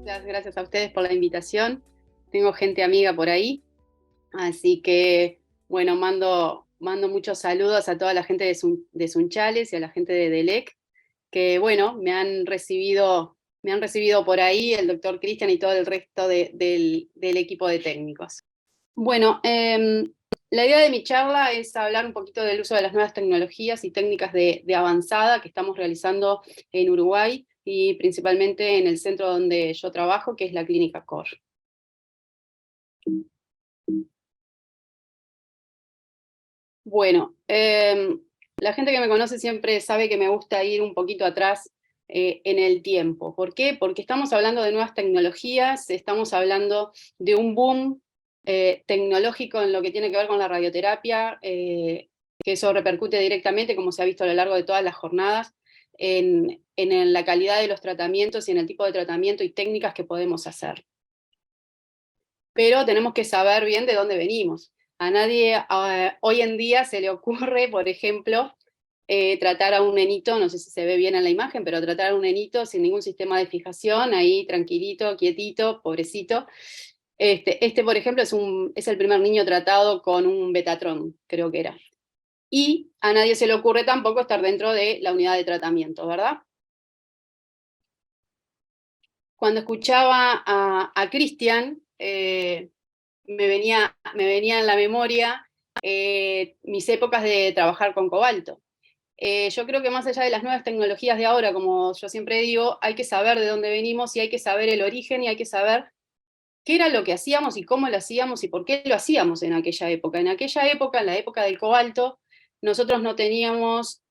Muchas gracias a ustedes por la invitación. Tengo gente amiga por ahí, así que, bueno, mando muchos saludos a toda la gente de Sunchales y a la gente de DELEC, que, bueno, me han recibido por ahí el doctor Cristian y todo el resto del equipo de técnicos. Bueno, la idea de mi charla es hablar un poquito del uso de las nuevas tecnologías y técnicas de avanzada que estamos realizando en Uruguay y principalmente en el centro donde yo trabajo, que es la Clínica COR. Bueno, la gente que me conoce siempre sabe que me gusta ir un poquito atrás en el tiempo. ¿Por qué? Porque estamos hablando de nuevas tecnologías, estamos hablando de un boom tecnológico en lo que tiene que ver con la radioterapia, que eso repercute directamente, como se ha visto a lo largo de todas las jornadas, en la calidad de los tratamientos y en el tipo de tratamiento y técnicas que podemos hacer. Pero tenemos que saber bien de dónde venimos. A nadie hoy en día se le ocurre, por ejemplo, tratar a un nenito, no sé si se ve bien en la imagen, pero tratar a un nenito sin ningún sistema de fijación, ahí tranquilito, quietito, pobrecito. Por ejemplo, es el primer niño tratado con un Betatrón, creo que era. Y a nadie se le ocurre tampoco estar dentro de la unidad de tratamiento, ¿verdad? Cuando escuchaba a Cristian, me venía en la memoria mis épocas de trabajar con cobalto. Yo creo que más allá de las nuevas tecnologías de ahora, como yo siempre digo, hay que saber de dónde venimos y hay que saber el origen y hay que saber qué era lo que hacíamos y cómo lo hacíamos y por qué lo hacíamos en aquella época. En aquella época, en la época del cobalto, nosotros no teníamos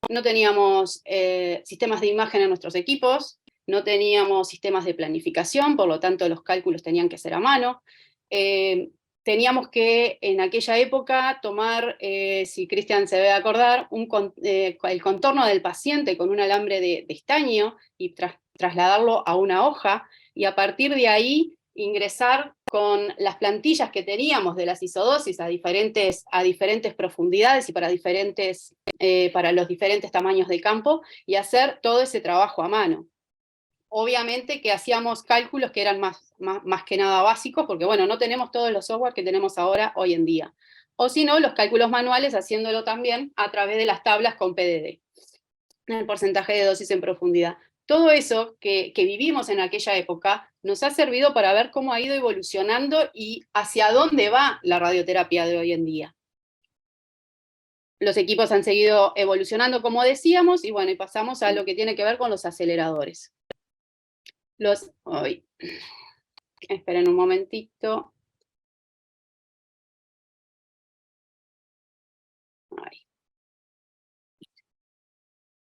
sistemas de imagen en nuestros equipos, no teníamos sistemas de planificación, por lo tanto los cálculos tenían que ser a mano. Eh, Teníamos que en aquella época tomar, si Cristian se debe acordar, el contorno del paciente con un alambre de estaño y trasladarlo a una hoja, y a partir de ahí ingresar con las plantillas que teníamos de las isodosis a diferentes profundidades y para los diferentes tamaños de campo, y hacer todo ese trabajo a mano. Obviamente que hacíamos cálculos que eran más que nada básicos, porque bueno, no tenemos todos los software que tenemos ahora hoy en día. O si no, los cálculos manuales haciéndolo también a través de las tablas con PDD, el porcentaje de dosis en profundidad. Todo eso que vivimos en aquella época nos ha servido para ver cómo ha ido evolucionando y hacia dónde va la radioterapia de hoy en día. Los equipos han seguido evolucionando, como decíamos, y bueno, y pasamos a lo que tiene que ver con los aceleradores. Esperen un momentito.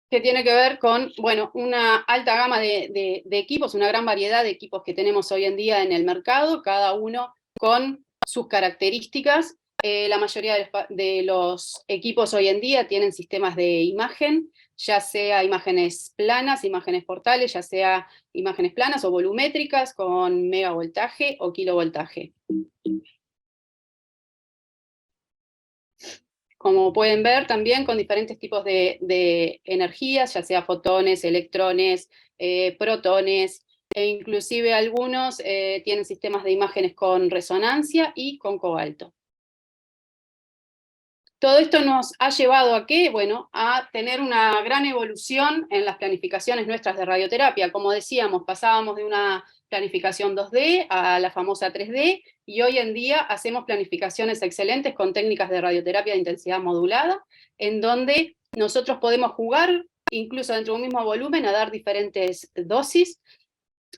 Que tiene que ver con, bueno, una alta gama de equipos, una gran variedad de equipos que tenemos hoy en día en el mercado, cada uno con sus características. La mayoría de los equipos hoy en día tienen sistemas de imagen, ya sea imágenes planas, imágenes portales, ya sea imágenes planas o volumétricas con megavoltaje o kilovoltaje. Como pueden ver, también con diferentes tipos de energías, ya sea fotones, electrones, protones, e inclusive algunos tienen sistemas de imágenes con resonancia y con cobalto. Todo esto nos ha llevado a qué? Bueno, a tener una gran evolución en las planificaciones nuestras de radioterapia. Como decíamos, pasábamos de una planificación 2D a la famosa 3D, y hoy en día hacemos planificaciones excelentes con técnicas de radioterapia de intensidad modulada, en donde nosotros podemos jugar, incluso dentro de un mismo volumen, a dar diferentes dosis,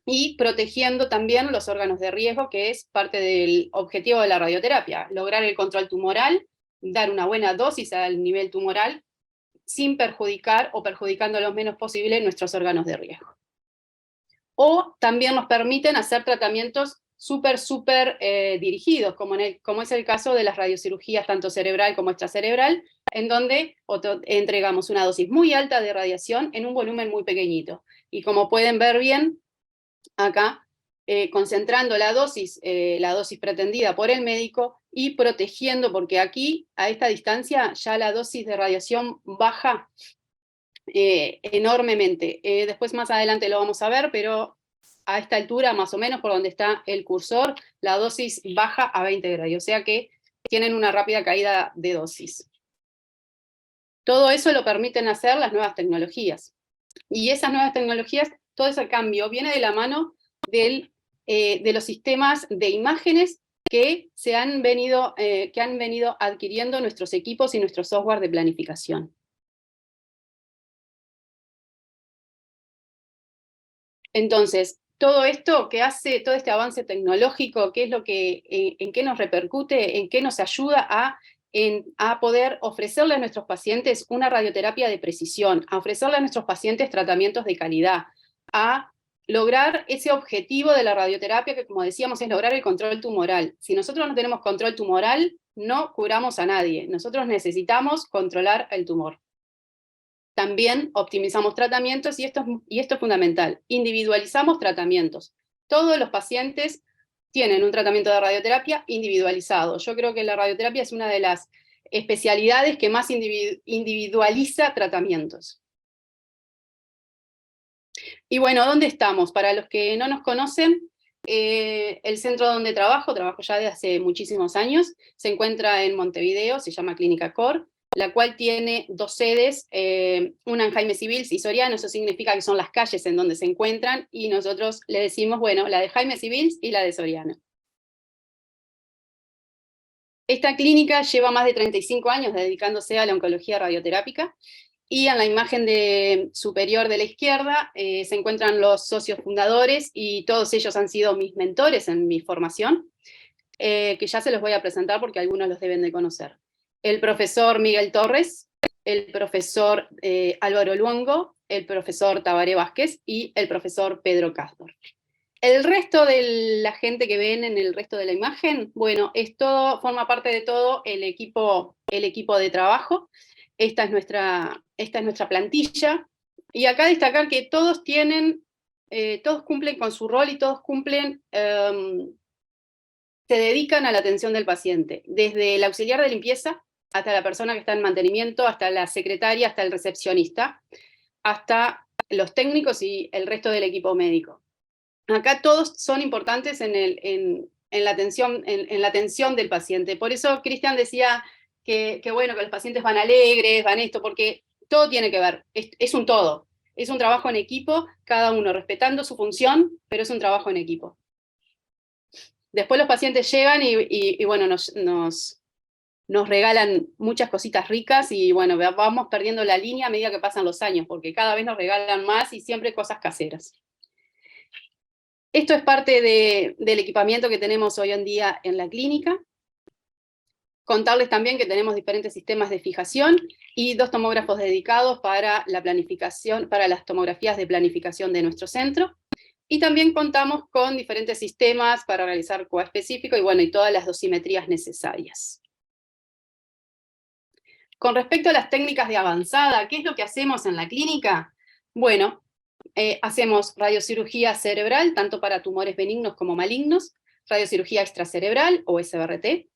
y protegiendo también los órganos de riesgo, que es parte del objetivo de la radioterapia, lograr el control tumoral, dar una buena dosis al nivel tumoral, sin perjudicar o perjudicando lo menos posible nuestros órganos de riesgo. O también nos permiten hacer tratamientos súper dirigidos, como es el caso de las radiocirugías, tanto cerebral como extracerebral, en donde entregamos una dosis muy alta de radiación en un volumen muy pequeñito. Y como pueden ver bien, acá, concentrando la dosis pretendida por el médico y protegiendo, porque aquí, a esta distancia, ya la dosis de radiación baja enormemente. Después más adelante lo vamos a ver, pero a esta altura, más o menos por donde está el cursor, la dosis baja a 20 grados, o sea que tienen una rápida caída de dosis. Todo eso lo permiten hacer las nuevas tecnologías. Y esas nuevas tecnologías, todo ese cambio viene de la mano de los sistemas de imágenes que han venido adquiriendo nuestros equipos y nuestro software de planificación. Entonces, todo esto que hace, todo este avance tecnológico, ¿qué es lo que, en qué nos repercute, en qué nos ayuda a poder ofrecerle a nuestros pacientes una radioterapia de precisión, a ofrecerle a nuestros pacientes tratamientos de calidad, a lograr ese objetivo de la radioterapia que, como decíamos, es lograr el control tumoral? Si nosotros no tenemos control tumoral, no curamos a nadie. Nosotros necesitamos controlar el tumor. También optimizamos tratamientos, y esto es fundamental, individualizamos tratamientos. Todos los pacientes tienen un tratamiento de radioterapia individualizado. Yo creo que la radioterapia es una de las especialidades que más individualiza tratamientos. Y bueno, ¿dónde estamos? Para los que no nos conocen, el centro donde trabajo ya desde hace muchísimos años, se encuentra en Montevideo, se llama Clínica Cor, la cual tiene dos sedes, una en Jaime Civils y Soriano. Eso significa que son las calles en donde se encuentran, y nosotros le decimos, bueno, la de Jaime Civils y la de Soriano. Esta clínica lleva más de 35 años dedicándose a la oncología radioterápica, y en la imagen superior de la izquierda se encuentran los socios fundadores, y todos ellos han sido mis mentores en mi formación, que ya se los voy a presentar porque algunos los deben de conocer. El profesor Miguel Torres, el profesor Álvaro Luongo, el profesor Tabaré Vázquez y el profesor Pedro Casdor. El resto de la gente que ven en el resto de la imagen, bueno, forma parte de todo el equipo de trabajo. Esta es nuestra plantilla, y acá destacar que todos cumplen con su rol, y todos se dedican a la atención del paciente, desde el auxiliar de limpieza, hasta la persona que está en mantenimiento, hasta la secretaria, hasta el recepcionista, hasta los técnicos y el resto del equipo médico. Acá todos son importantes en la atención del paciente. Por eso Cristian decía que bueno, que los pacientes van alegres, van esto, porque todo tiene que ver, es un todo. Es un trabajo en equipo, cada uno respetando su función, pero es un trabajo en equipo. Después los pacientes llegan y bueno, nos regalan muchas cositas ricas, y bueno, vamos perdiendo la línea a medida que pasan los años, porque cada vez nos regalan más y siempre cosas caseras. Esto es parte del equipamiento que tenemos hoy en día en la clínica. Contarles también que tenemos diferentes sistemas de fijación y 2 tomógrafos dedicados para la planificación, para las tomografías de planificación de nuestro centro. Y también contamos con diferentes sistemas para realizar COA específico y todas las dosimetrías necesarias. Con respecto a las técnicas de avanzada, ¿qué es lo que hacemos en la clínica? Bueno, hacemos radiocirugía cerebral, tanto para tumores benignos como malignos, radiocirugía extracerebral o SBRT,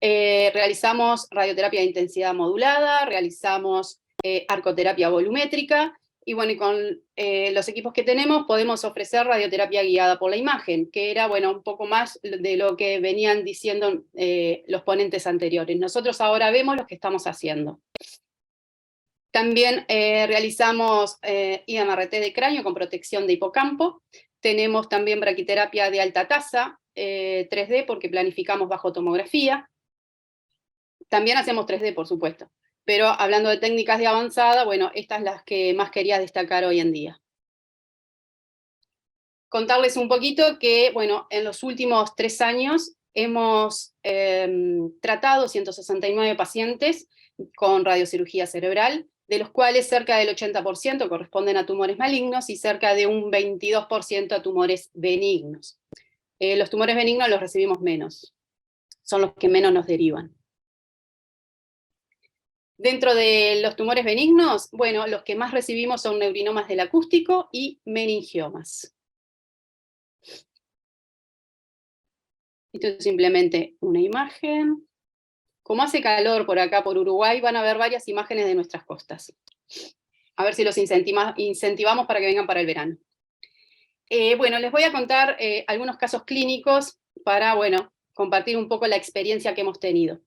realizamos radioterapia de intensidad modulada, realizamos arcoterapia volumétrica, y con los equipos que tenemos podemos ofrecer radioterapia guiada por la imagen, que era un poco más de lo que venían diciendo los ponentes anteriores. Nosotros ahora vemos lo que estamos haciendo. También realizamos IMRT de cráneo con protección de hipocampo. Tenemos también braquiterapia de alta tasa, 3D, porque planificamos bajo tomografía. También hacemos 3D, por supuesto. Pero hablando de técnicas de avanzada, estas son las que más quería destacar hoy en día. Contarles un poquito que, en los últimos 3 años hemos tratado 169 pacientes con radiocirugía cerebral, de los cuales cerca del 80% corresponden a tumores malignos y cerca de un 22% a tumores benignos. Los tumores benignos los recibimos menos, son los que menos nos derivan. Dentro de los tumores benignos, los que más recibimos son neurinomas del acústico y meningiomas. Esto es simplemente una imagen. Como hace calor por acá, por Uruguay, van a ver varias imágenes de nuestras costas. A ver si los incentivamos para que vengan para el verano. Bueno, les voy a contar algunos casos clínicos para, bueno, compartir un poco la experiencia que hemos tenido.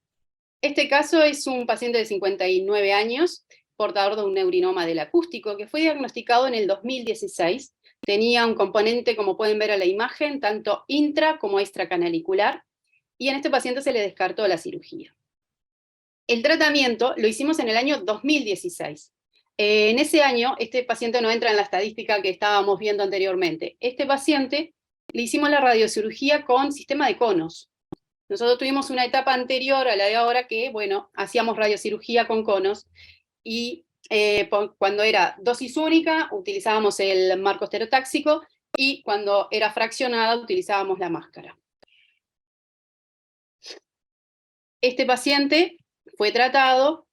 Este caso es un paciente de 59 años, portador de un neurinoma del acústico, que fue diagnosticado en el 2016. Tenía un componente, como pueden ver a la imagen, tanto intra como extracanalicular, y en este paciente se le descartó la cirugía. El tratamiento lo hicimos en el año 2016. En ese año, este paciente no entra en la estadística que estábamos viendo anteriormente. Este paciente le hicimos la radiocirugía con sistema de conos. Nosotros tuvimos una etapa anterior a la de ahora que, bueno, hacíamos radiocirugía con conos y cuando era dosis única utilizábamos el marco estereotáxico y cuando era fraccionada utilizábamos la máscara. Este paciente fue tratado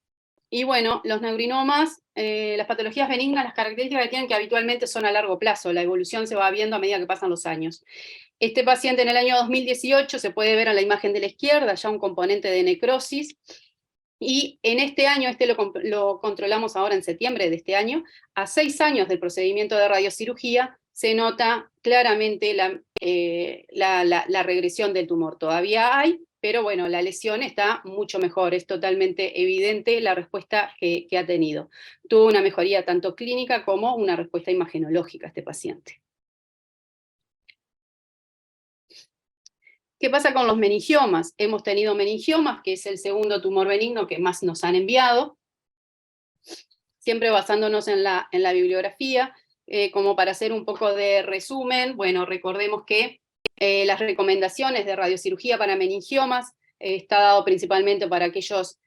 y bueno, los neurinomas, las patologías benignas, las características que tienen que habitualmente son a largo plazo, la evolución se va viendo a medida que pasan los años. Este paciente en el año 2018 se puede ver en la imagen de la izquierda ya un componente de necrosis, y en este año, lo controlamos ahora en septiembre de este año, a 6 años del procedimiento de radiocirugía, se nota claramente la regresión del tumor. Todavía hay, pero bueno, la lesión está mucho mejor, es totalmente evidente la respuesta que ha tenido. Tuvo una mejoría tanto clínica como una respuesta imagenológica a este paciente. ¿Qué pasa con los meningiomas? Hemos tenido meningiomas, que es el segundo tumor benigno que más nos han enviado, siempre basándonos en la bibliografía, como para hacer un poco de resumen. Bueno, recordemos que las recomendaciones de radiocirugía para meningiomas está dado principalmente para aquellas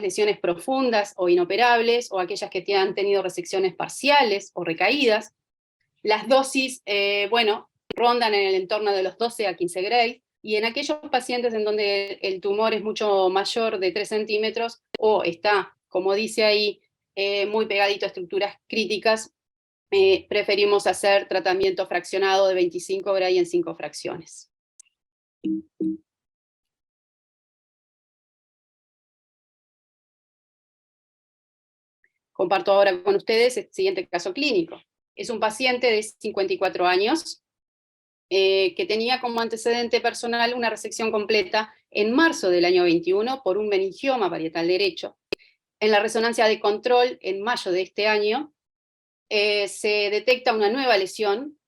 lesiones profundas o inoperables, o aquellas que han tenido resecciones parciales o recaídas. Las dosis, bueno, rondan en el entorno de los 12 a 15 Gray, y en aquellos pacientes en donde el tumor es mucho mayor de 3 centímetros o está, como dice ahí, muy pegadito a estructuras críticas, preferimos hacer tratamiento fraccionado de 25 Gray en 5 fracciones. Comparto ahora con ustedes el siguiente caso clínico. Es un paciente de 54 años, que tenía como antecedente personal una resección completa en marzo del año 21 por un meningioma parietal derecho. En la resonancia de control, en mayo de este año, se detecta una nueva lesión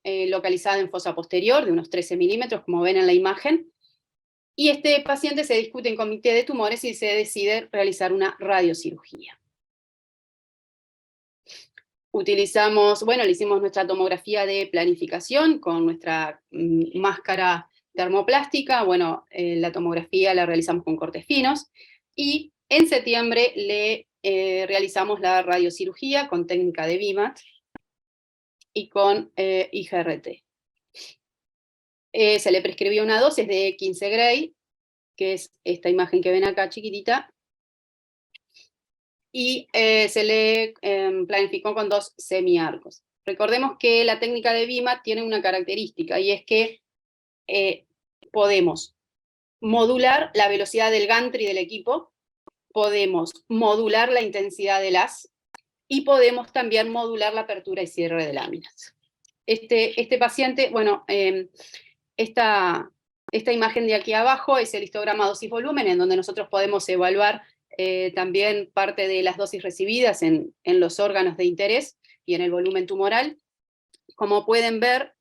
localizada en fosa posterior de unos 13 milímetros, como ven en la imagen, y este paciente se discute en comité de tumores y se decide realizar una radiocirugía. Utilizamos, bueno, le hicimos nuestra tomografía de planificación con nuestra máscara termoplástica. Bueno, la tomografía la realizamos con cortes finos, y en septiembre le realizamos la radiocirugía con técnica de BIMAT y con IGRT. Se le prescribió una dosis de 15 Gray, que es esta imagen que ven acá chiquitita, y se le planificó con 2 semiarcos. Recordemos que la técnica de BIMAT tiene una característica, y es que podemos modular la velocidad del gantry del equipo, podemos modular la intensidad del haz, y podemos también modular la apertura y cierre de láminas. Este paciente, bueno, esta imagen de aquí abajo es el histograma dosis-volumen, en donde nosotros podemos evaluar también parte de las dosis recibidas en los órganos de interés y en el volumen tumoral. Como pueden ver,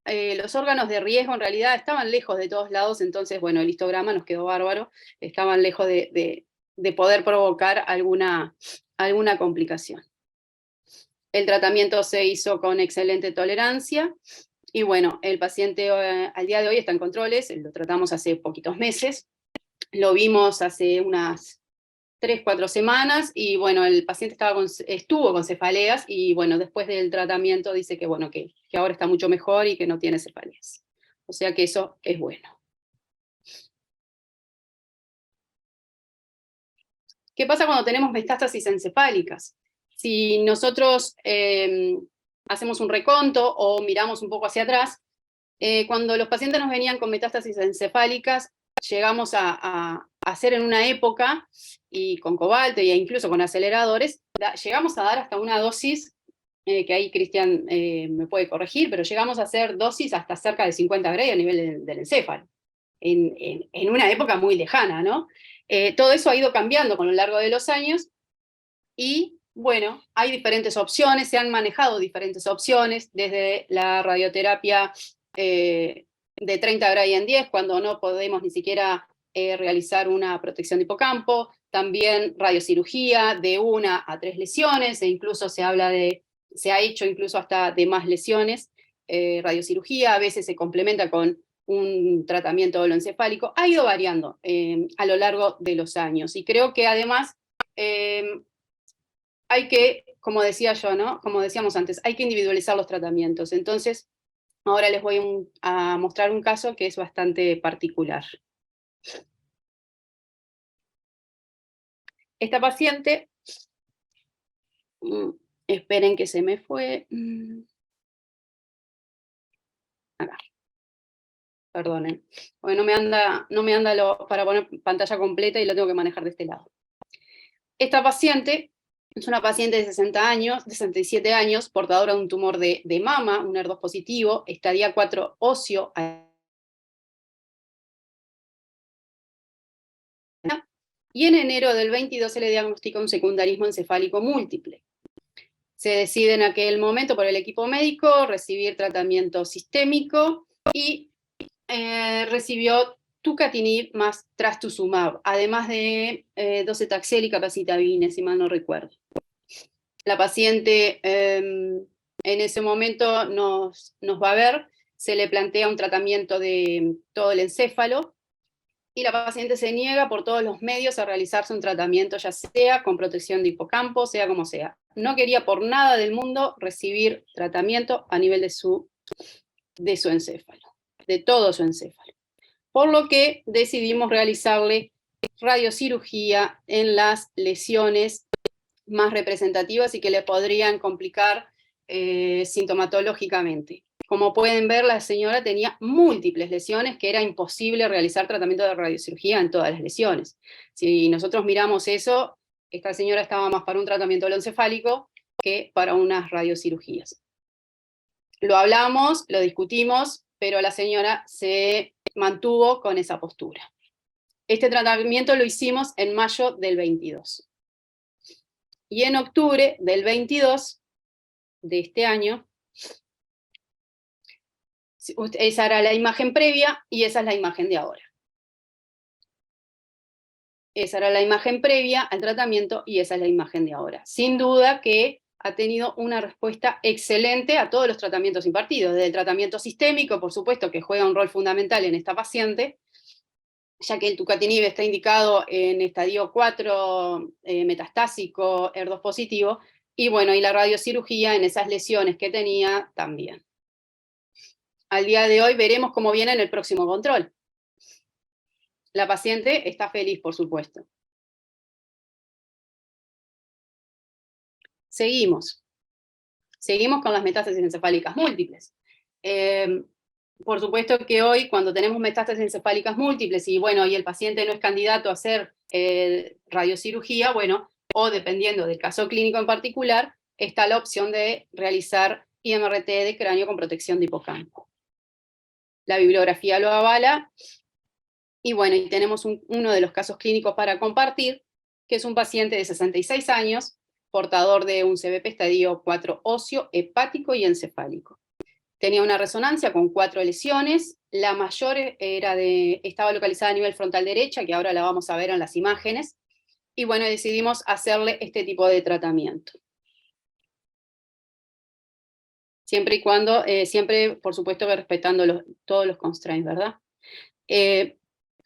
los órganos de riesgo en realidad estaban lejos de todos lados, entonces, bueno, el histograma nos quedó bárbaro, estaban lejos de poder provocar alguna complicación. El tratamiento se hizo con excelente tolerancia, y bueno, el paciente al día de hoy está en controles, lo tratamos hace poquitos meses, lo vimos hace unas 3-4 semanas, y bueno, el paciente estuvo con cefaleas, y bueno, después del tratamiento dice que, bueno, que ahora está mucho mejor y que no tiene cefaleas. O sea que eso es bueno. ¿Qué pasa cuando tenemos metástasis encefálicas? Si nosotros hacemos un reconto o miramos un poco hacia atrás, cuando los pacientes nos venían con metástasis encefálicas, llegamos a hacer en una época, y con cobalto e incluso con aceleradores, llegamos a dar hasta una dosis que ahí Cristian me puede corregir, pero llegamos a hacer dosis hasta cerca de 50 Gray a nivel del encéfalo, en una época muy lejana, ¿no? Todo eso ha ido cambiando con lo largo de los años, y bueno, hay diferentes opciones, se han manejado diferentes opciones, desde la radioterapia de 30 Gray en 10, cuando no podemos ni siquiera realizar una protección de hipocampo, también radiocirugía de 1 a 3 lesiones, e incluso se ha hecho incluso hasta de más lesiones, radiocirugía, a veces se complementa con un tratamiento holoencefálico, ha ido variando a lo largo de los años, y creo que además hay que, como decía yo, ¿no? Como decíamos antes, hay que individualizar los tratamientos. Entonces, ahora les voy a mostrar un caso que es bastante particular. Esta paciente, esperen que se me fue, acá, perdonen, porque no me anda para poner pantalla completa y lo tengo que manejar de este lado. Esta paciente es una paciente de 67 años, portadora de un tumor de mama, un HER2 positivo, estadia 4 óseo, y en enero del 22 se le diagnostica un secundarismo encefálico múltiple. Se decide en aquel momento por el equipo médico recibir tratamiento sistémico, y recibió tucatinib más trastuzumab, además de docetaxel y capecitabine, si mal no recuerdo. La paciente en ese momento nos va a ver, se le plantea un tratamiento de todo el encéfalo, y la paciente se niega por todos los medios a realizarse un tratamiento, ya sea con protección de hipocampo, sea como sea. No quería por nada del mundo recibir tratamiento a nivel de su encéfalo, de todo su encéfalo. Por lo que decidimos realizarle radiocirugía en las lesiones más representativas y que le podrían complicar sintomatológicamente. Como pueden ver, la señora tenía múltiples lesiones que era imposible realizar tratamiento de radiocirugía en todas las lesiones. Si nosotros miramos eso, esta señora estaba más para un tratamiento holoencefálico que para unas radiocirugías. Lo hablamos, lo discutimos, pero la señora se mantuvo con esa postura. Este tratamiento lo hicimos en mayo del 22. Y en octubre del 22 de este año, esa era la imagen previa y esa es la imagen de ahora. Esa era la imagen previa al tratamiento y esa es la imagen de ahora. Sin duda que ha tenido una respuesta excelente a todos los tratamientos impartidos, desde el tratamiento sistémico, por supuesto, que juega un rol fundamental en esta paciente, ya que el tucatinib está indicado en estadio 4 metastásico, HER2 positivo, y bueno, y la radiocirugía en esas lesiones que tenía también. Al día de hoy veremos cómo viene en el próximo control. La paciente está feliz, por supuesto. Seguimos con las metástasis encefálicas múltiples. Por supuesto que hoy, cuando tenemos metástasis encefálicas múltiples, y bueno, y el paciente no es candidato a hacer radiocirugía, bueno, o dependiendo del caso clínico en particular, está la opción de realizar IMRT de cráneo con protección de hipocampo. La bibliografía lo avala, y bueno, y tenemos uno de los casos clínicos para compartir, que es un paciente de 66 años, portador de un CBP estadio 4 óseo, hepático y encefálico. Tenía una resonancia con 4 lesiones, la mayor estaba localizada a nivel frontal derecha, que ahora la vamos a ver en las imágenes, y bueno, decidimos hacerle este tipo de tratamiento. Siempre y cuando, siempre, por supuesto, respetando todos los constraints, ¿verdad?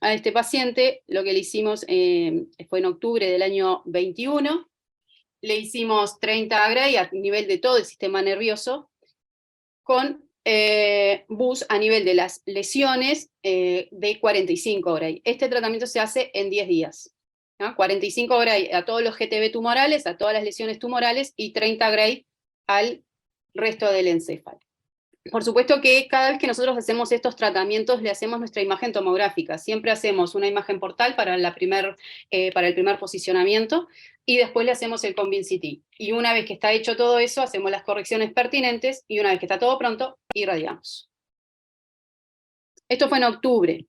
A este paciente lo que le hicimos fue en octubre del año 21, le hicimos 30 Gray a nivel de todo el sistema nervioso, con BUS a nivel de las lesiones de 45 Gray. Este tratamiento se hace en 10 días. ¿No? 45 Gray a todos los GTB tumorales, a todas las lesiones tumorales, y 30 Gray al resto del encéfalo. Por supuesto que cada vez que nosotros hacemos estos tratamientos, le hacemos nuestra imagen tomográfica. Siempre hacemos una imagen portal para para el primer posicionamiento, y después le hacemos el Convin CT. Y una vez que está hecho todo eso, hacemos las correcciones pertinentes, y una vez que está todo pronto, irradiamos. Esto fue en octubre.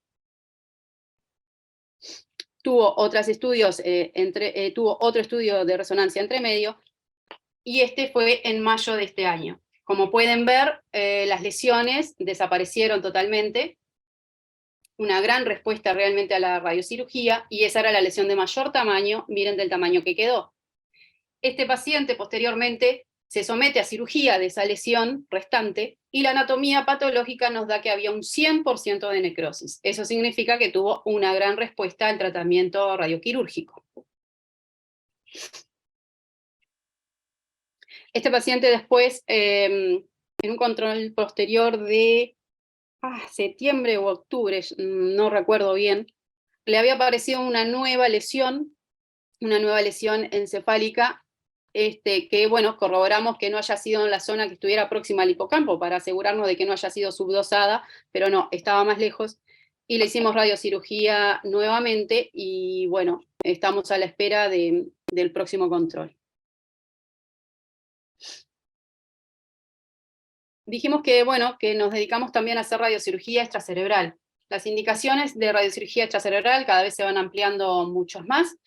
Tuvo otro estudio de resonancia entre medio, y este fue en mayo de este año. Como pueden ver, las lesiones desaparecieron totalmente, una gran respuesta realmente a la radiocirugía, y esa era la lesión de mayor tamaño, miren del tamaño que quedó. Este paciente posteriormente se somete a cirugía de esa lesión restante, y la anatomía patológica nos da que había un 100% de necrosis. Eso significa que tuvo una gran respuesta al tratamiento radioquirúrgico. Este paciente después, en un control posterior de septiembre o octubre, no recuerdo bien, le había aparecido una nueva lesión encefálica, que, bueno, corroboramos que no haya sido en la zona que estuviera próxima al hipocampo, para asegurarnos de que no haya sido subdosada, pero no, estaba más lejos, y le hicimos radiocirugía nuevamente, y bueno, estamos a la espera del próximo control. Dijimos que, bueno, que nos dedicamos también a hacer radiocirugía extracerebral. Las indicaciones de radiocirugía extracerebral cada vez se van ampliando muchos más.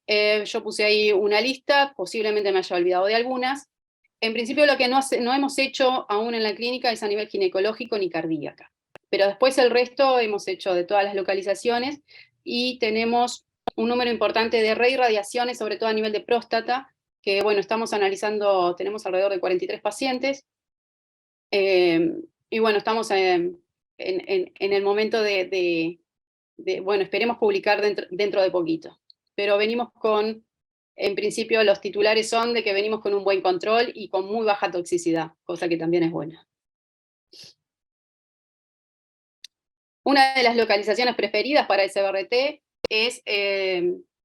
Yo puse ahí una lista, posiblemente me haya olvidado de algunas. En principio lo que no hemos hecho aún en la clínica es a nivel ginecológico ni cardíaca. Pero después el resto hemos hecho de todas las localizaciones, y tenemos un número importante de reirradiaciones, sobre todo a nivel de próstata, que, bueno, estamos analizando, tenemos alrededor de 43 pacientes. Y bueno, estamos en el momento bueno, esperemos publicar dentro de poquito. Pero venimos en principio los titulares son de que venimos con un buen control y con muy baja toxicidad, cosa que también es buena. Una de las localizaciones preferidas para el CBRT es,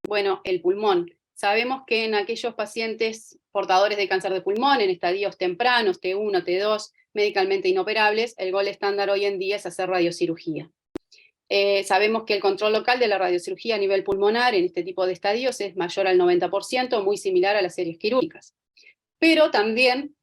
bueno, el pulmón. Sabemos que en aquellos pacientes portadores de cáncer de pulmón, en estadios tempranos, T1, T2, médicamente inoperables, el gol estándar hoy en día es hacer radiocirugía. Sabemos que el control local de la radiocirugía a nivel pulmonar en este tipo de estadios es mayor al 90%, muy similar a las series quirúrgicas. Pero también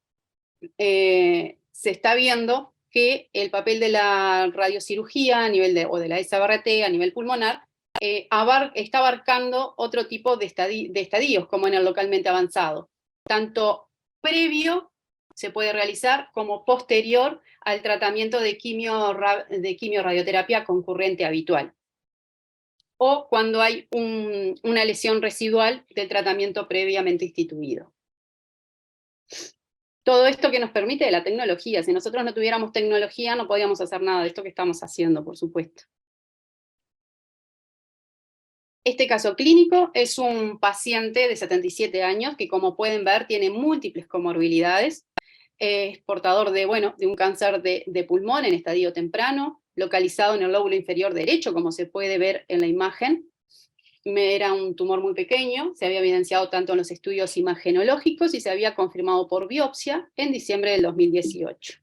se está viendo que el papel de la radiocirugía o de la SBRT a nivel pulmonar está abarcando otro tipo de estadios, como en el localmente avanzado. Tanto previo se puede realizar como posterior al tratamiento de quimioradioterapia concurrente habitual, o cuando hay una lesión residual del tratamiento previamente instituido. Todo esto que nos permite la tecnología. Si nosotros no tuviéramos tecnología, no podíamos hacer nada de esto que estamos haciendo, por supuesto. Este caso clínico es un paciente de 77 años que, como pueden ver, tiene múltiples comorbilidades. Es portador de un cáncer de pulmón en estadio temprano, localizado en el lóbulo inferior derecho, como se puede ver en la imagen. Era un tumor muy pequeño, se había evidenciado tanto en los estudios imagenológicos y se había confirmado por biopsia en diciembre del 2018.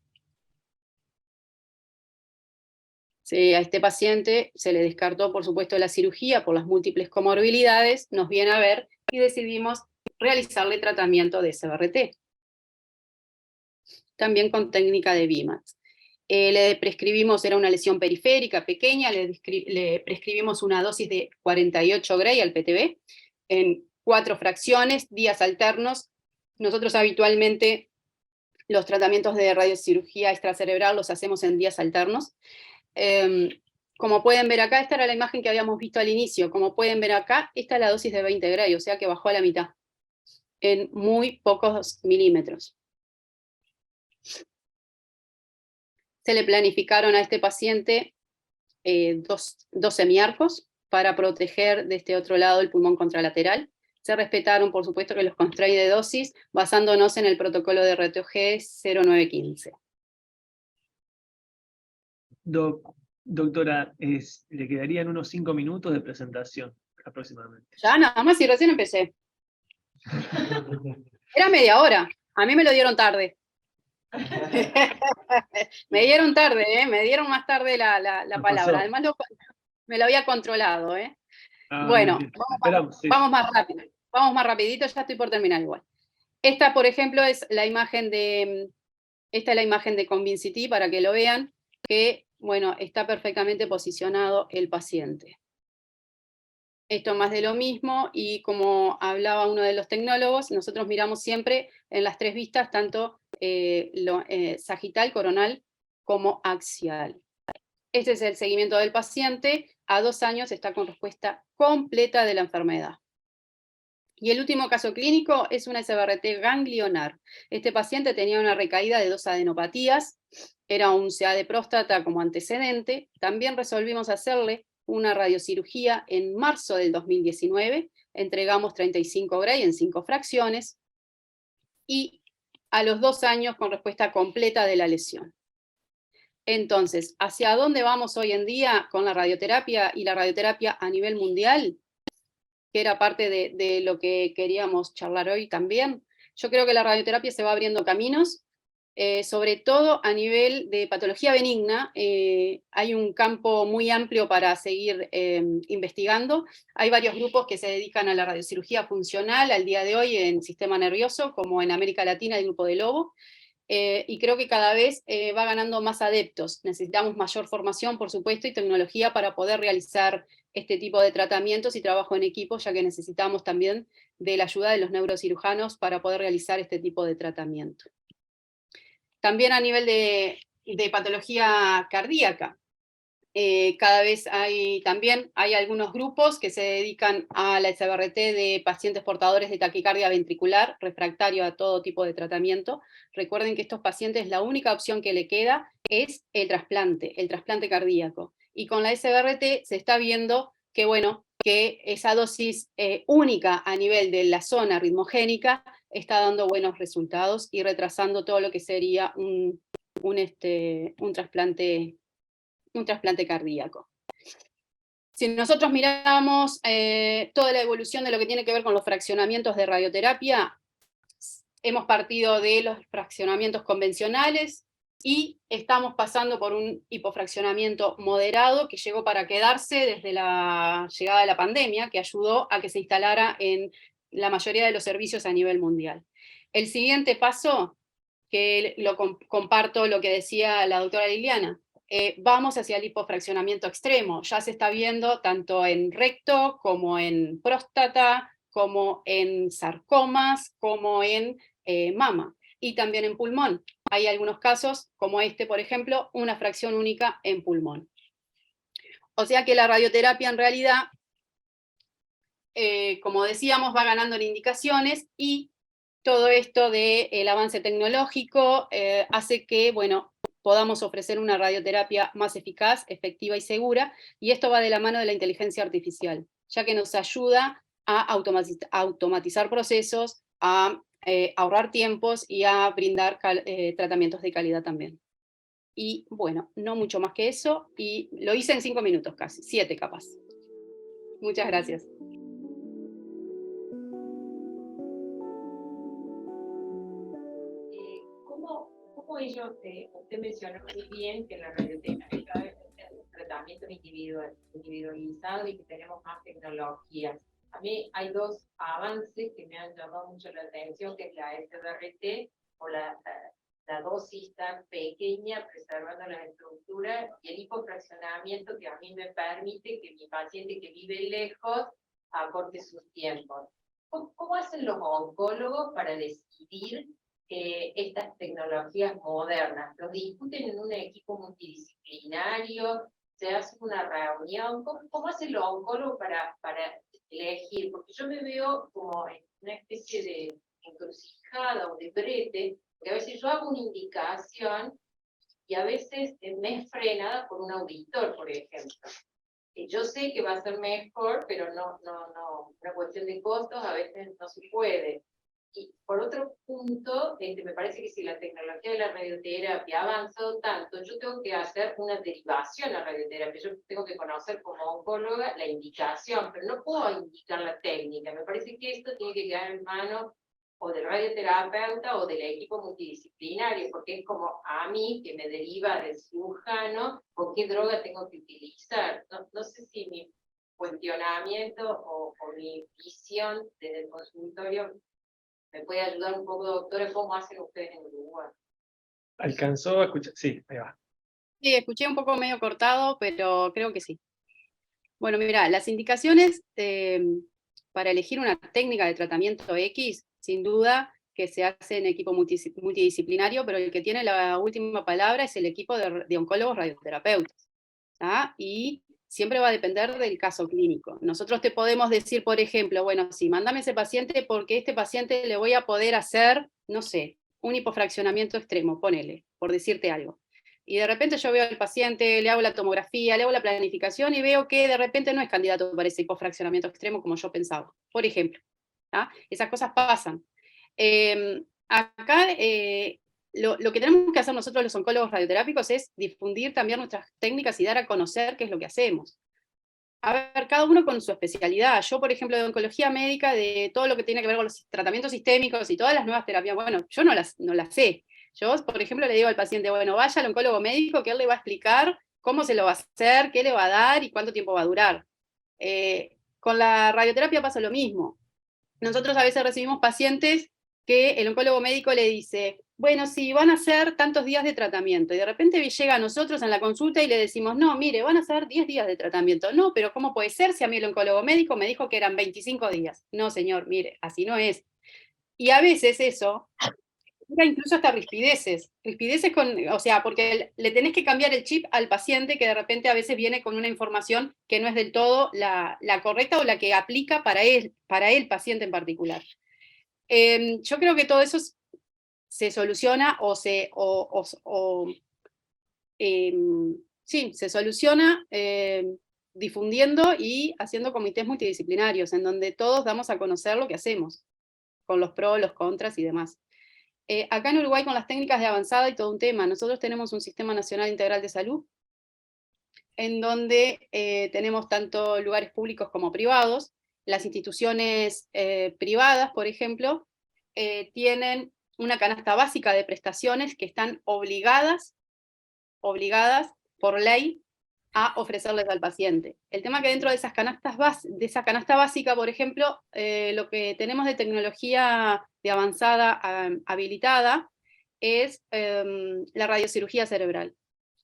A este paciente se le descartó, por supuesto, la cirugía por las múltiples comorbilidades, nos viene a ver y decidimos realizarle tratamiento de SBRT, también con técnica de VIMAT. Le prescribimos, era una lesión periférica pequeña, le prescribimos una dosis de 48 Gray al PTB en 4 fracciones, días alternos. Nosotros habitualmente los tratamientos de radiocirugía extracerebral los hacemos en días alternos. Como pueden ver acá, esta era la imagen que habíamos visto al inicio. Como pueden ver acá, esta es la dosis de 20 Gray, o sea que bajó a la mitad, en muy pocos milímetros. Se le planificaron a este paciente dos semiarcos para proteger de este otro lado el pulmón contralateral. Se respetaron, por supuesto, que los constraints de dosis, basándonos en el protocolo de RTOG 0915. Doctora, le quedarían unos 5 minutos de presentación, aproximadamente. Ya, nada más, y recién empecé. Era media hora, a mí me lo dieron tarde. Me dieron tarde, me dieron más tarde la Nos palabra. pasó. Además me lo había controlado. Ah, bien, Bueno, bien. Esperamos, sí. vamos más rápido. Vamos más rapidito, ya estoy por terminar igual. Esta, por ejemplo, es la imagen esta es la imagen de Convincity para que lo vean, que, bueno, está perfectamente posicionado el paciente. Esto más de lo mismo, y como hablaba uno de los tecnólogos, nosotros miramos siempre en las tres vistas, tanto sagital, coronal, como axial. Este es el seguimiento del paciente, a 2 años está con respuesta completa de la enfermedad. Y el último caso clínico es una SBRT ganglionar. Este paciente tenía una recaída de 2 adenopatías, era un CA de próstata como antecedente. También resolvimos hacerle una radiocirugía en marzo del 2019, entregamos 35 Gray en 5 fracciones, y a los 2 años con respuesta completa de la lesión. Entonces, ¿hacia dónde vamos hoy en día con la radioterapia y la radioterapia a nivel mundial? Que era parte de lo que queríamos charlar hoy también. Yo creo que la radioterapia se va abriendo caminos, sobre todo a nivel de patología benigna. Hay un campo muy amplio para seguir investigando. Hay varios grupos que se dedican a la radiocirugía funcional al día de hoy en sistema nervioso, como en América Latina el grupo de Lobo. Y creo que cada vez va ganando más adeptos. Necesitamos mayor formación, por supuesto, y tecnología para poder realizar este tipo de tratamientos y trabajo en equipo, ya que necesitamos también de la ayuda de los neurocirujanos para poder realizar este tipo de tratamiento. También a nivel de patología cardíaca, cada vez también hay algunos grupos que se dedican a la SBRT de pacientes portadores de taquicardia ventricular, refractario a todo tipo de tratamiento. Recuerden que estos pacientes la única opción que le queda es el trasplante cardíaco. Y con la SBRT se está viendo que, bueno, que esa dosis única a nivel de la zona ritmogénica está dando buenos resultados y retrasando todo lo que sería un trasplante cardíaco. Si nosotros miramos toda la evolución de lo que tiene que ver con los fraccionamientos de radioterapia, hemos partido de los fraccionamientos convencionales y estamos pasando por un hipofraccionamiento moderado que llegó para quedarse desde la llegada de la pandemia, que ayudó a que se instalara en la mayoría de los servicios a nivel mundial. El siguiente paso, que comparto lo que decía la doctora Liliana, vamos hacia el hipofraccionamiento extremo. Ya se está viendo tanto en recto, como en próstata, como en sarcomas, como en mama, y también en pulmón. Hay algunos casos, como este, por ejemplo, una fracción única en pulmón. O sea que la radioterapia en realidad, como decíamos, va ganando en indicaciones, y todo esto del avance tecnológico hace que, bueno, podamos ofrecer una radioterapia más eficaz, efectiva y segura, y esto va de la mano de la inteligencia artificial, ya que nos ayuda a automatizar procesos, a ahorrar tiempos y a brindar tratamientos de calidad también. Y bueno, no mucho más que eso, y lo hice en 5 minutos casi, 7 capaz. Muchas gracias. ¿Cómo usted mencionó muy bien que la radioterapia cada vez es un tratamiento individualizado y que tenemos más tecnologías? A mí hay dos avances que me han llamado mucho la atención, que es la SBRT, o la dosis tan pequeña, preservando la estructura, y el hipofraccionamiento, que a mí me permite que mi paciente que vive lejos acorte sus tiempos. ¿Cómo hacen los oncólogos para decidir estas tecnologías modernas? ¿Los discuten en un equipo multidisciplinario? ¿Se hace una reunión? ¿Cómo hace el oncólogo para elegir? Porque yo me veo como en una especie de encrucijada o de brete, que a veces yo hago una indicación y a veces me es frenada por un auditor, por ejemplo. Yo sé que va a ser mejor, pero no, una cuestión de costos a veces no se puede. Y por otro punto, me parece que si la tecnología de la radioterapia ha avanzado tanto, yo tengo que hacer una derivación a radioterapia. Yo tengo que conocer como oncóloga la indicación, pero no puedo indicar la técnica. Me parece que esto tiene que quedar en manos o del radioterapeuta o del equipo multidisciplinario, porque es como a mí que me deriva del cirujano, con qué droga tengo que utilizar. No sé si mi cuestionamiento o mi visión desde el consultorio me puede ayudar un poco, doctora, cómo hacen ustedes en Uruguay. ¿Alcanzó a escuchar? Sí, ahí va. Sí, escuché un poco medio cortado, pero creo que sí. Bueno, mira, las indicaciones para elegir una técnica de tratamiento X, sin duda que se hace en equipo multidisciplinario, pero el que tiene la última palabra es el equipo de oncólogos radioterapeutas. ¿tá? Y siempre va a depender del caso clínico. Nosotros te podemos decir, por ejemplo, bueno, sí, mándame ese paciente porque este paciente le voy a poder hacer, no sé, un hipofraccionamiento extremo, ponele, por decirte algo. Y de repente yo veo al paciente, le hago la tomografía, le hago la planificación y veo que de repente no es candidato para ese hipofraccionamiento extremo como yo pensaba, por ejemplo. ¿tá? Esas cosas pasan. Acá lo que tenemos que hacer nosotros los oncólogos radioterápicos es difundir también nuestras técnicas y dar a conocer qué es lo que hacemos. A ver, cada uno con su especialidad. Yo, por ejemplo, de oncología médica, de todo lo que tiene que ver con los tratamientos sistémicos y todas las nuevas terapias, bueno, yo no las sé. Yo, por ejemplo, le digo al paciente, bueno, vaya al oncólogo médico que él le va a explicar cómo se lo va a hacer, qué le va a dar y cuánto tiempo va a durar. Con la radioterapia pasa lo mismo. Nosotros a veces recibimos pacientes que el oncólogo médico le dice, bueno, sí, van a ser tantos días de tratamiento, y de repente llega a nosotros en la consulta y le decimos, no, mire, van a ser 10 días de tratamiento. No, pero ¿cómo puede ser si a mí el oncólogo médico me dijo que eran 25 días? No, señor, mire, así no es. Y a veces eso, incluso hasta rispideces o sea, porque le tenés que cambiar el chip al paciente que de repente a veces viene con una información que no es del todo la correcta o la que aplica para el paciente en particular. Yo creo que todo eso se soluciona sí, se soluciona difundiendo y haciendo comités multidisciplinarios, en donde todos damos a conocer lo que hacemos, con los pros, los contras y demás. Acá en Uruguay con las técnicas de avanzada hay todo un tema. Nosotros tenemos un Sistema Nacional Integral de Salud, en donde tenemos tanto lugares públicos como privados. Las instituciones privadas, por ejemplo, tienen una canasta básica de prestaciones que están obligadas por ley a ofrecerles al paciente. El tema que dentro de esas de esa canasta básica, por ejemplo, lo que tenemos de tecnología de avanzada habilitada es la radiocirugía cerebral.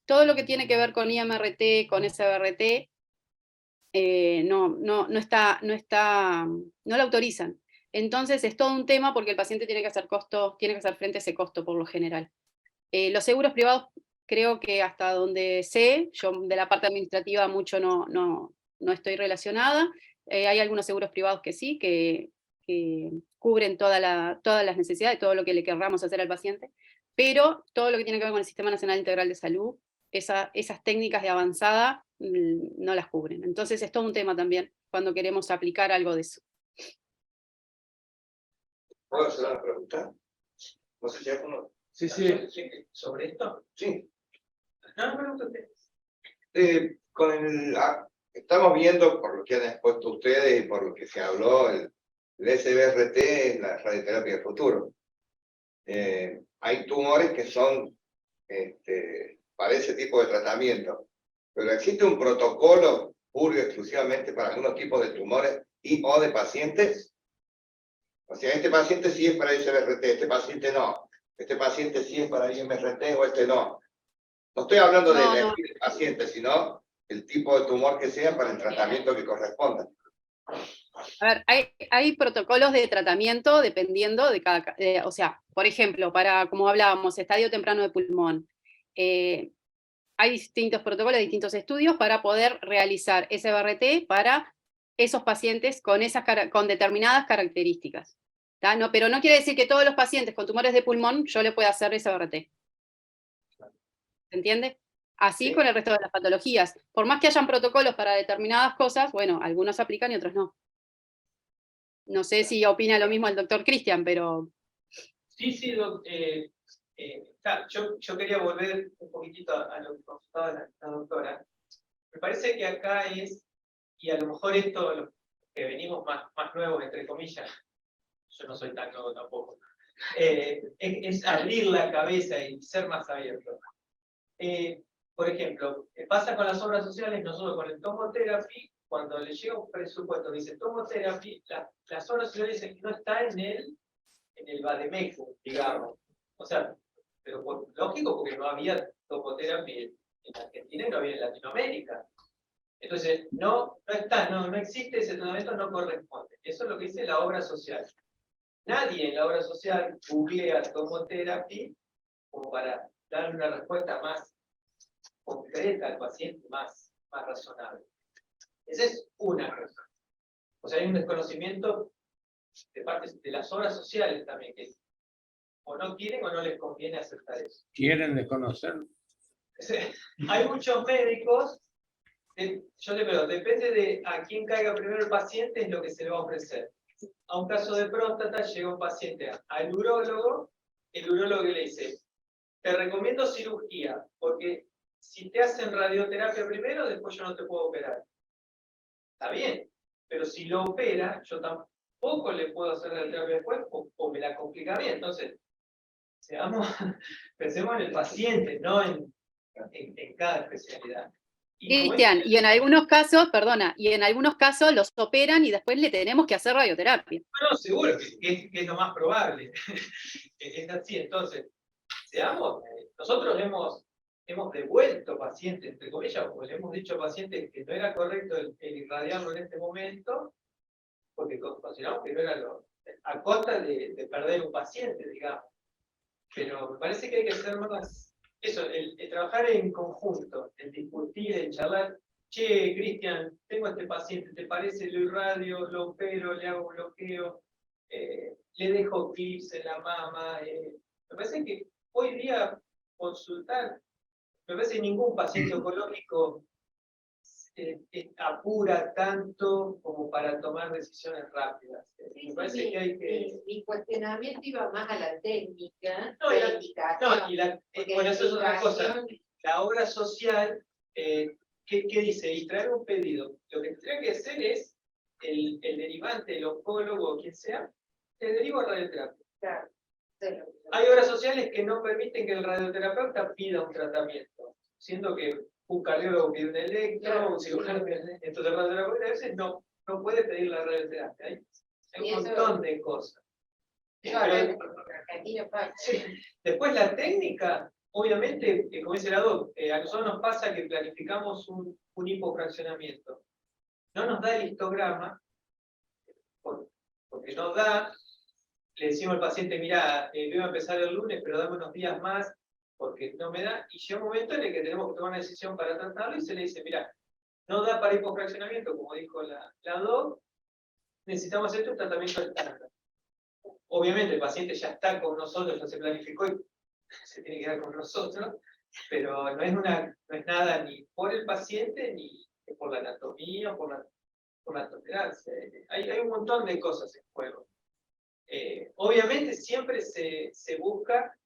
Todo lo que tiene que ver con IMRT, con SBRT, no lo autorizan. Entonces es todo un tema porque el paciente tiene que hacer frente a ese costo por lo general. Los seguros privados, creo que hasta donde sé, yo de la parte administrativa mucho no estoy relacionada. Hay algunos seguros privados que sí, que cubren todas las necesidades, todo lo que le querramos hacer al paciente, pero todo lo que tiene que ver con el Sistema Nacional Integral de Salud, esas técnicas de avanzada no las cubren. Entonces es todo un tema también cuando queremos aplicar algo de eso. ¿Puedo hacer una pregunta? No sé si alguno... Sí, sí. ¿Sobre esto? Sí. No, pregunto usted. Estamos viendo, por lo que han expuesto ustedes y por lo que se habló, el SBRT es la radioterapia del futuro. Hay tumores que son para ese tipo de tratamiento, pero existe un protocolo puro y exclusivamente para algunos tipos de tumores y o de pacientes. O sea, este paciente sí es para SBRT, este paciente no. Este paciente sí es para IMRT o este no. No estoy hablando de elegir el paciente, sino el tipo de tumor que sea para el tratamiento que corresponda. A ver, hay protocolos de tratamiento dependiendo de cada, o sea, por ejemplo, para, como hablábamos, estadio temprano de pulmón, hay distintos protocolos, distintos estudios para poder realizar SBRT para esos pacientes con determinadas características. No, pero no quiere decir que todos los pacientes con tumores de pulmón yo le pueda hacer SBRT. ¿Se entiende? Así sí. Con el resto de las patologías. Por más que hayan protocolos para determinadas cosas, bueno, algunos aplican y otros no. No sé si opina lo mismo el doctor Cristian, pero... Sí, yo quería volver un poquitito a lo que consultaba la doctora. Me parece que acá es, y a lo mejor esto, los que venimos más nuevos, entre comillas, yo no soy tan nuevo tampoco, es abrir la cabeza y ser más abierto. Por ejemplo, pasa con las obras sociales, nosotros con el Tomotherapy, cuando le llega un presupuesto que dice Tomotherapy, las obras sociales dicen que no está en el Bademecum, digamos. O sea, pero lógico, porque no había Tomotherapy en Argentina y no había en Latinoamérica. Entonces, no existe ese tratamiento, no corresponde. Eso es lo que dice la obra social. Nadie en la obra social googlea Tomotherapy como para darle una respuesta más concreta al paciente, más razonable. Esa es una razón. O sea, hay un desconocimiento de parte de las obras sociales también, que o no quieren o no les conviene aceptar eso. Quieren desconocer. Hay muchos médicos, yo le pregunto, depende de a quién caiga primero el paciente, es lo que se le va a ofrecer. A un caso de próstata llega un paciente al urólogo, el urólogo le dice, te recomiendo cirugía, porque si te hacen radioterapia primero, después yo no te puedo operar. Está bien, pero si lo opera, yo tampoco le puedo hacer radioterapia después, o me la complica bien. Entonces, pensemos en el paciente, no en cada especialidad. Cristian, y en algunos casos, perdona, y en algunos casos los operan y después le tenemos que hacer radioterapia. No, seguro, que es lo más probable. Es así, entonces, nosotros hemos devuelto pacientes, entre comillas, o le hemos dicho a pacientes que no era correcto el irradiarlo en este momento, porque consideramos que no era a costa de perder un paciente, digamos. Pero me parece que hay que ser más, eso, el trabajar en conjunto, el discutir, el charlar. Che, Cristian, tengo a este paciente, ¿te parece? Lo irradio, lo opero, le hago un bloqueo, le dejo clips en la mama. Me parece que hoy día consultar, me parece que ningún paciente oncológico apura tanto como para tomar decisiones rápidas. Me parece que hay que... Mi cuestionamiento iba más a la técnica, No, la indicación. Bueno, eso es otra cosa. La obra social, ¿qué dice? Y traer un pedido. Lo que tendría que hacer es el derivante, el oncólogo o quien sea, te derivo a radioterapia. Claro. Hay obras sociales que no permiten que el radioterapeuta pida un tratamiento, siendo que un cardiólogo pide un electro, un cirujano pide un electro. Entonces el radioterapeuta a veces no puede pedir la radioterapia. Hay un montón de cosas. Claro, Sí. Después la técnica, obviamente, como dice la doc, a nosotros nos pasa que planificamos un hipofraccionamiento. No nos da el histograma, porque no da, le decimos al paciente, mira, voy a empezar el lunes, pero dame unos días más, porque no me da, y llega un momento en el que tenemos que tomar una decisión para tratarlo, y se le dice, mira, no da para hipofraccionamiento, como dijo la doc, necesitamos hacer un tratamiento estándar. Obviamente el paciente ya está con nosotros, ya se planificó y se tiene que quedar con nosotros, pero no es nada ni por el paciente ni por la anatomía o por la tolerancia. Hay un montón de cosas en juego. Obviamente siempre se busca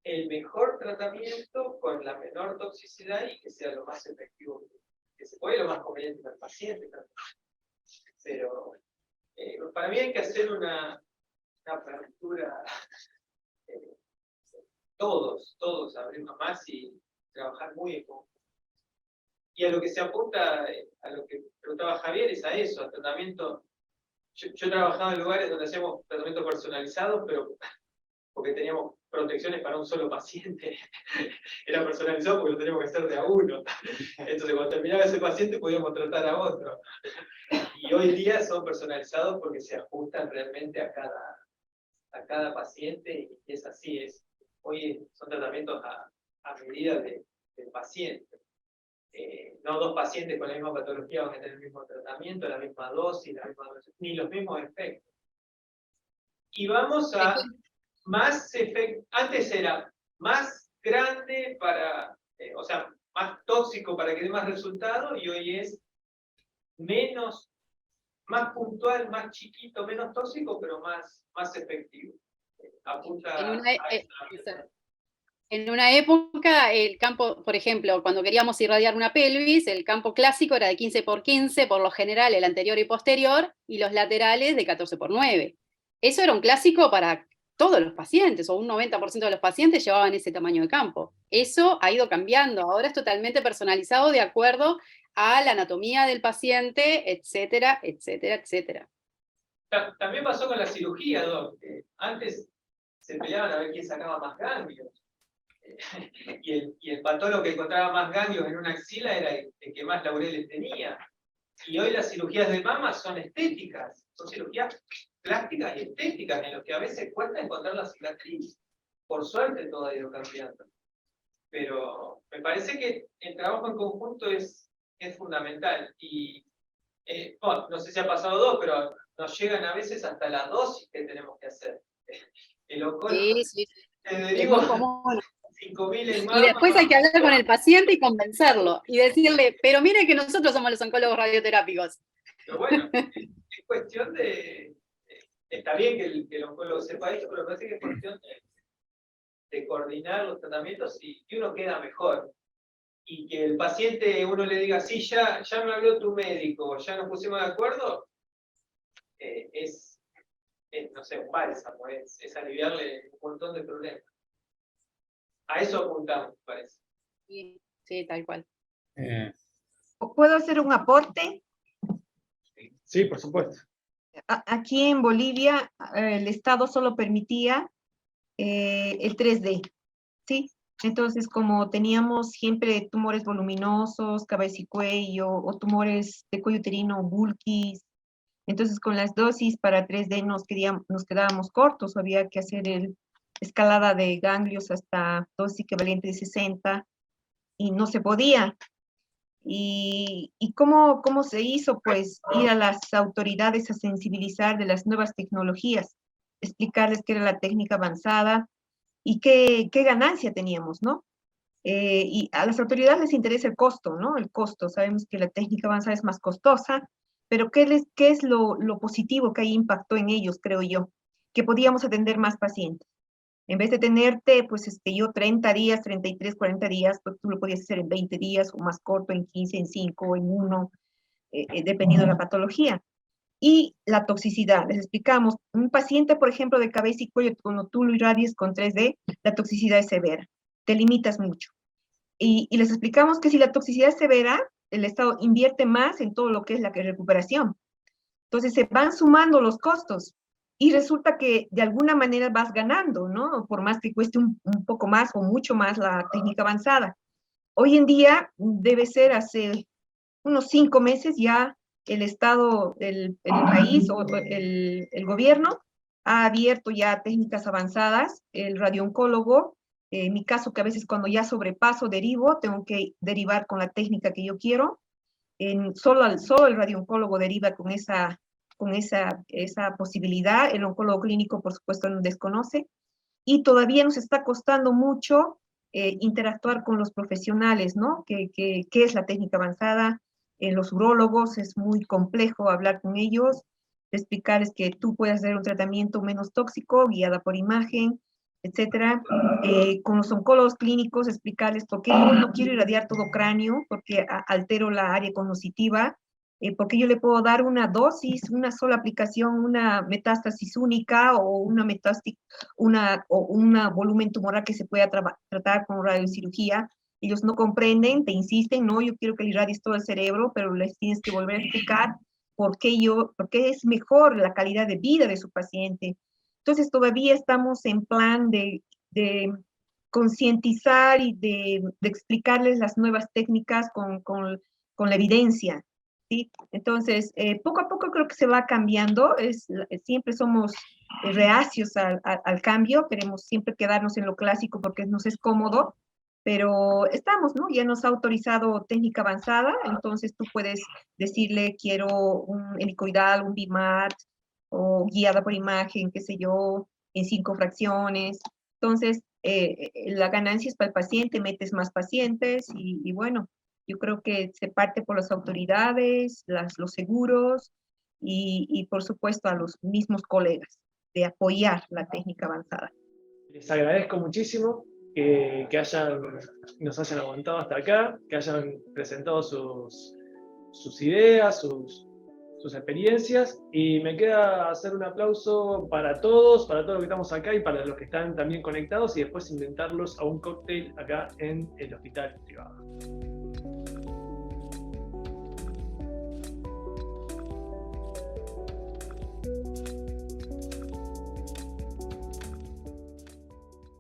el mejor tratamiento con la menor toxicidad y que sea lo más efectivo que se puede, lo más conveniente para el paciente también. Pero para mí hay que hacer una apertura, todos abrirnos más y trabajar muy en conjunto. Y a lo que se apunta, a lo que preguntaba Javier, es a eso, a tratamiento. Yo he trabajado en lugares donde hacíamos tratamiento personalizado, pero porque teníamos protecciones para un solo paciente. Era personalizado porque lo teníamos que hacer de a uno. Entonces, cuando terminaba ese paciente, podíamos tratar a otro. Y hoy día son personalizados porque se ajustan realmente a cada paciente, y es así. Hoy son tratamientos a medida del paciente. No dos pacientes con la misma patología van a tener el mismo tratamiento, la misma dosis, ni los mismos efectos. Y vamos a más efectos. Antes era más grande o sea, más tóxico para que dé más resultado, y hoy es más puntual, más chiquito, menos tóxico, pero más efectivo. Apunta en una época, el campo, por ejemplo, cuando queríamos irradiar una pelvis, el campo clásico era de 15 por 15, por lo general el anterior y posterior, y los laterales de 14 por 9. Eso era un clásico para todos los pacientes, o un 90% de los pacientes llevaban ese tamaño de campo. Eso ha ido cambiando, ahora es totalmente personalizado de acuerdo a la anatomía del paciente, etcétera, etcétera, etcétera. También pasó con la cirugía, Doc. Antes se peleaban a ver quién sacaba más ganglios. Y el patólogo que encontraba más ganglios en una axila era el que más laureles tenía. Y hoy las cirugías de mama son estéticas, son cirugías plásticas y estéticas, en los que a veces cuesta encontrar la cicatriz. Por suerte todo ha ido cambiando. Pero me parece que el trabajo en conjunto es fundamental. Y bueno, no sé si ha pasado Dos, pero nos llegan a veces hasta la dosis que tenemos que hacer. El oncólogo, Sí. te Es digo, muy común. 5.000 en Y después mama. hay que hablar con el paciente y convencerlo, y decirle, pero mire que nosotros somos los oncólogos radioterápicos. Pero bueno, es cuestión de. Está bien que el oncólogo sepa esto, pero me parece que es cuestión de coordinar los tratamientos y uno queda mejor. Y que el paciente, uno le diga, sí, ya me habló tu médico, ya nos pusimos de acuerdo, es no sé, un bálsamo, es aliviarle un montón de problemas. A eso apuntamos, me parece. Sí, tal cual. ¿Puedo hacer un aporte? Sí, por supuesto. Aquí en Bolivia, el Estado solo permitía el 3D, ¿sí? Entonces, como teníamos siempre tumores voluminosos, cabeza y cuello, o tumores de cuello uterino, bulkis, entonces con las dosis para 3D nos quedábamos cortos, había que hacer escalada de ganglios hasta dosis equivalente de 60, y no se podía. ¿Y cómo se hizo? Pues ir a las autoridades a sensibilizar de las nuevas tecnologías, explicarles qué era la técnica avanzada y qué ganancia teníamos, ¿no? Y a las autoridades les interesa el costo, ¿no? El costo, sabemos que la técnica avanzada es más costosa, pero ¿qué es lo positivo que ahí impactó en ellos, creo yo? Que podíamos atender más pacientes. En vez de tenerte, pues yo 30 días, 33, 40 días, pues tú lo podías hacer en 20 días o más corto, en 15, en 5, en 1, dependiendo de la patología. Y la toxicidad, les explicamos, un paciente, por ejemplo, de cabeza y cuello, cuando tú lo irradies con 3D, la toxicidad es severa, te limitas mucho. Y les explicamos que si la toxicidad es severa, el Estado invierte más en todo lo que es la recuperación. Entonces se van sumando los costos y resulta que de alguna manera vas ganando, ¿no? Por más que cueste un poco más o mucho más la técnica avanzada. Hoy en día debe ser hace unos 5 meses ya el Estado, el país o el gobierno ha abierto ya técnicas avanzadas, el radiooncólogo, en mi caso que a veces cuando ya sobrepaso derivo, tengo que derivar con la técnica que yo quiero, solo el radiooncólogo deriva con esa posibilidad, el oncólogo clínico por supuesto no desconoce, y todavía nos está costando mucho interactuar con los profesionales, ¿no? ¿Qué es la técnica avanzada? Los urólogos es muy complejo hablar con ellos, explicarles que tú puedes hacer un tratamiento menos tóxico, guiada por imagen, etcétera. Con los oncólogos clínicos, explicarles por qué yo no quiero irradiar todo cráneo, porque altero la área cognitiva, porque yo le puedo dar una dosis, una sola aplicación, una metástasis única o una metástasis, un volumen tumoral que se pueda tratar con radiocirugía. Ellos no comprenden, te insisten, no, yo quiero que le irradies todo el cerebro, pero les tienes que volver a explicar por qué es mejor la calidad de vida de su paciente. Entonces todavía estamos en plan de concientizar y de explicarles las nuevas técnicas con la evidencia, ¿sí? Entonces, poco a poco creo que se va cambiando, siempre somos reacios al cambio, queremos siempre quedarnos en lo clásico porque nos es cómodo, pero estamos, ¿no? Ya nos ha autorizado técnica avanzada, entonces tú puedes decirle, quiero un helicoidal, un BIMAT, o guiada por imagen, qué sé yo, en 5 fracciones. Entonces, la ganancia es para el paciente, metes más pacientes y bueno, yo creo que se parte por las autoridades, los seguros y por supuesto a los mismos colegas de apoyar la técnica avanzada. Les agradezco muchísimo que nos hayan aguantado hasta acá, que hayan presentado sus ideas, sus experiencias, y me queda hacer un aplauso para todos los que estamos acá y para los que están también conectados, y después invitarlos a un cóctel acá en el hospital privado.